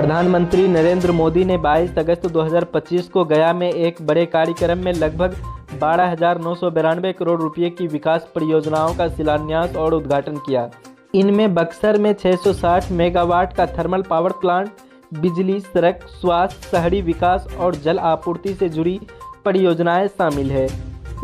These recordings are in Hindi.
प्रधानमंत्री नरेंद्र मोदी ने 22 अगस्त 2025 को गया में एक बड़े कार्यक्रम में लगभग 12,992 करोड़ रुपए की विकास परियोजनाओं का शिलान्यास और उद्घाटन किया। इनमें बक्सर में 660 मेगावाट का थर्मल पावर प्लांट, बिजली, सड़क, स्वास्थ्य, शहरी विकास और जल आपूर्ति से जुड़ी परियोजनाएं शामिल है।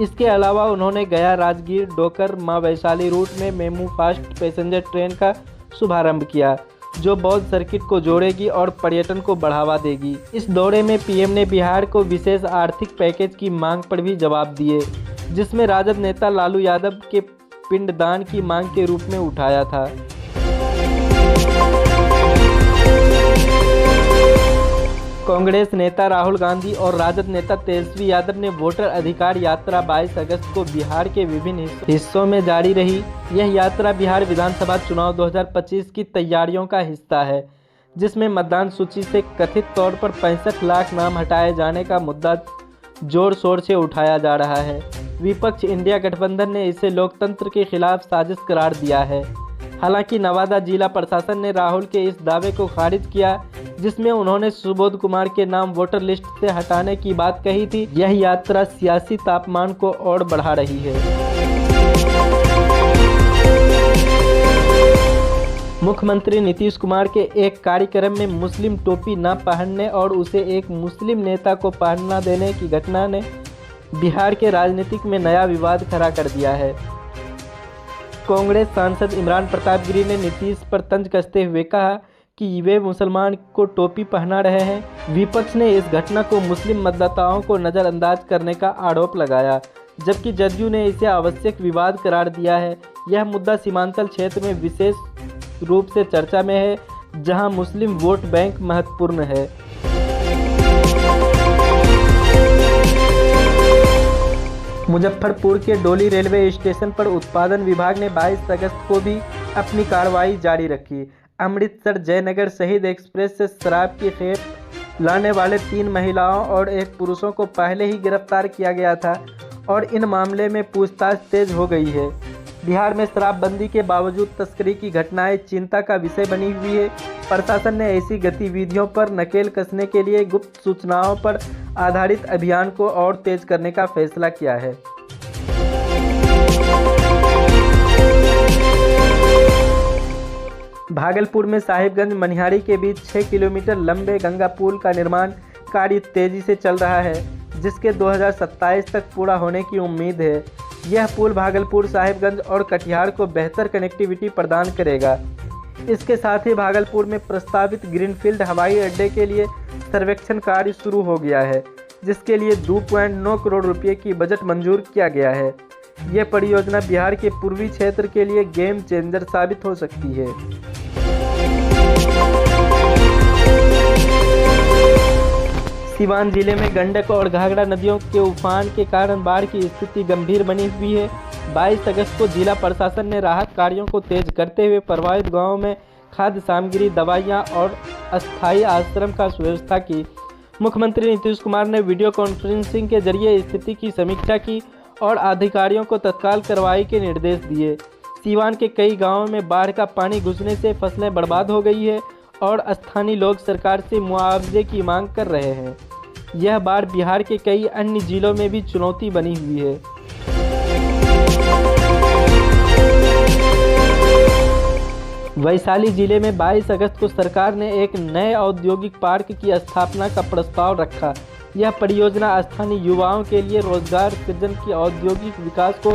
इसके अलावा उन्होंने गया राजगीर डोकर मां वैशाली रूट में मेमू फास्ट पैसेंजर ट्रेन का शुभारंभ किया, जो बौद्ध सर्किट को जोड़ेगी और पर्यटन को बढ़ावा देगी। इस दौरे में पीएम ने बिहार को विशेष आर्थिक पैकेज की मांग पर भी जवाब दिए, जिसमें राजद नेता लालू यादव के पिंडदान की मांग के रूप में उठाया था। कांग्रेस नेता राहुल गांधी और राजद नेता तेजस्वी यादव ने वोटर अधिकार यात्रा 22 अगस्त को बिहार के विभिन्न हिस्सों में जारी रही। यह यात्रा बिहार विधानसभा चुनाव 2025 की तैयारियों का हिस्सा है, जिसमें मतदान सूची से कथित तौर पर 65 लाख नाम हटाए जाने का मुद्दा जोर शोर से उठाया जा रहा है। विपक्ष इंडिया गठबंधन ने इसे लोकतंत्र के खिलाफ साजिश करार दिया है। हालांकि नवादा जिला प्रशासन ने राहुल के इस दावे को खारिज किया, जिसमें उन्होंने सुबोध कुमार के नाम वोटर लिस्ट से हटाने की बात कही थी। यह यात्रा सियासी तापमान को और बढ़ा रही है। मुख्यमंत्री नीतीश कुमार के एक कार्यक्रम में मुस्लिम टोपी न पहनने और उसे एक मुस्लिम नेता को पहनना देने की घटना ने बिहार के राजनीतिक में नया विवाद खड़ा कर दिया है। कांग्रेस सांसद इमरान प्रताप गिरी ने नीतीश पर तंज कसते हुए कहा कि वे मुसलमान को टोपी पहना रहे हैं। विपक्ष ने इस घटना को मुस्लिम मतदाताओं को नज़रअंदाज करने का आरोप लगाया, जबकि जदयू ने इसे आवश्यक विवाद करार दिया है। यह मुद्दा सीमांचल क्षेत्र में विशेष रूप से चर्चा में है, जहां मुस्लिम वोट बैंक महत्वपूर्ण है। मुजफ्फरपुर के डोली रेलवे स्टेशन पर उत्पादन विभाग ने 22 अगस्त को भी अपनी कार्रवाई जारी रखी। अमृतसर जयनगर शहीद एक्सप्रेस से शराब की खेप लाने वाले 3 महिलाओं और 1 पुरुषों को पहले ही गिरफ्तार किया गया था और इन मामले में पूछताछ तेज हो गई है। बिहार में शराबबंदी के बावजूद तस्करी की घटनाएं चिंता का विषय बनी हुई है। प्रशासन ने ऐसी गतिविधियों पर नकेल कसने के लिए गुप्त सूचनाओं पर आधारित अभियान को और तेज करने का फैसला किया है। भागलपुर में साहिबगंज मनिहारी के बीच 6 किलोमीटर लंबे गंगा पुल का निर्माण कार्य तेजी से चल रहा है, जिसके 2027 तक पूरा होने की उम्मीद है। यह पुल भागलपुर, साहिबगंज और कटिहार को बेहतर कनेक्टिविटी प्रदान करेगा। इसके साथ ही भागलपुर में प्रस्तावित ग्रीनफील्ड हवाई अड्डे के लिए सर्वेक्षण कार्य शुरू हो गया है, जिसके लिए 2.9 करोड़ रुपये की बजट मंजूर किया गया है। यह परियोजना बिहार के पूर्वी क्षेत्र के लिए गेम चेंजर साबित हो सकती है। सीवान जिले में गंडक और घाघरा नदियों के उफान के कारण बाढ़ की स्थिति गंभीर बनी हुई है। 22 अगस्त को जिला प्रशासन ने राहत कार्यों को तेज करते हुए प्रभावित गांवों में खाद्य सामग्री, दवाइयां और अस्थायी आश्रम का व्यवस्था की। मुख्यमंत्री नीतीश कुमार ने वीडियो कॉन्फ्रेंसिंग के जरिए स्थिति की समीक्षा की और अधिकारियों को तत्काल कार्रवाई के निर्देश दिए। सीवान के कई गाँवों में बाढ़ का पानी घुसने से फसलें बर्बाद हो गई है और स्थानीय लोग सरकार से मुआवजे की मांग कर रहे हैं। यह बाढ़ बिहार के कई अन्य जिलों में भी चुनौती बनी हुई है। वैशाली जिले में 22 अगस्त को सरकार ने एक नए औद्योगिक पार्क की स्थापना का प्रस्ताव रखा। यह परियोजना स्थानीय युवाओं के लिए रोजगार सृजन की औद्योगिक विकास को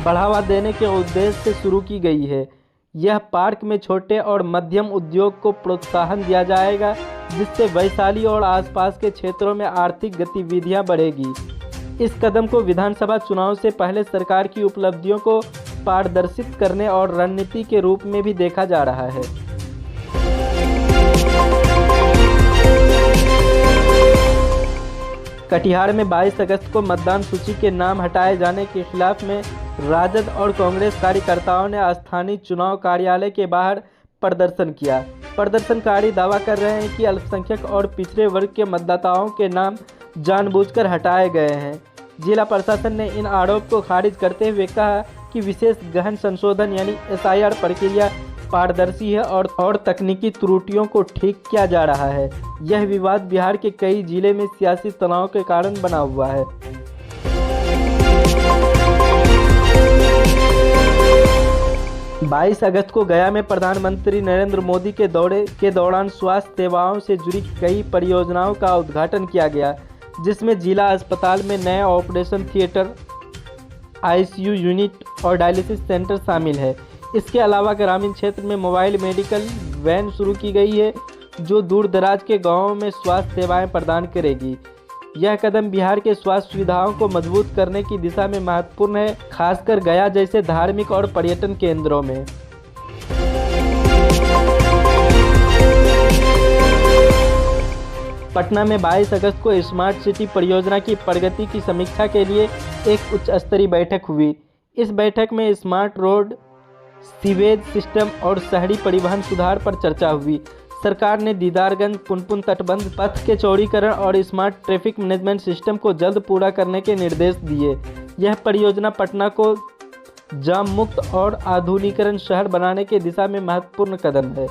बढ़ावा देने के उद्देश्य से शुरू की गई है। यह पार्क में छोटे और मध्यम उद्योग को प्रोत्साहन दिया जाएगा, जिससे वैशाली और आसपास के क्षेत्रों में आर्थिक गतिविधियां बढ़ेगी। इस कदम को विधानसभा चुनाव से पहले सरकार की उपलब्धियों को पारदर्शित करने और रणनीति के रूप में भी देखा जा रहा है। कटिहार में 22 अगस्त को मतदान सूची के नाम हटाए जाने के खिलाफ में राजद और कांग्रेस कार्यकर्ताओं ने स्थानीय चुनाव कार्यालय के बाहर प्रदर्शन किया। प्रदर्शनकारी दावा कर रहे हैं कि अल्पसंख्यक और पिछड़े वर्ग के मतदाताओं के नाम जानबूझकर हटाए गए हैं। जिला प्रशासन ने इन आरोप को खारिज करते हुए कहा कि विशेष गहन संशोधन यानी SIR प्रक्रिया पारदर्शी है और तकनीकी त्रुटियों को ठीक किया जा रहा है। यह विवाद बिहार के कई जिले में सियासी तनाव के कारण बना हुआ है। 22 अगस्त को गया में प्रधानमंत्री नरेंद्र मोदी के दौरे के दौरान स्वास्थ्य सेवाओं से जुड़ी कई परियोजनाओं का उद्घाटन किया गया, जिसमें जिला अस्पताल में नया ऑपरेशन थिएटर, आईसीयू यूनिट और डायलिसिस सेंटर शामिल है। इसके अलावा ग्रामीण क्षेत्र में मोबाइल मेडिकल वैन शुरू की गई है, जो दूर दराज के गांवों में स्वास्थ्य सेवाएं प्रदान करेगी। यह कदम बिहार के स्वास्थ्य सुविधाओं को मजबूत करने की दिशा में महत्वपूर्ण है, खासकर गया जैसे धार्मिक और पर्यटन केंद्रों में। पटना में 22 अगस्त को स्मार्ट सिटी परियोजना की प्रगति की समीक्षा के लिए एक उच्च स्तरीय बैठक हुई। इस बैठक में स्मार्ट रोड, सीवेज सिस्टम और शहरी परिवहन सुधार पर चर्चा हुई। सरकार ने दीदारगंज पुनपुन तटबंध पथ के चौड़ीकरण और स्मार्ट ट्रैफिक मैनेजमेंट सिस्टम को जल्द पूरा करने के निर्देश दिए। यह परियोजना पटना को जाम मुक्त और आधुनिकीकरण शहर बनाने की दिशा में महत्वपूर्ण कदम है।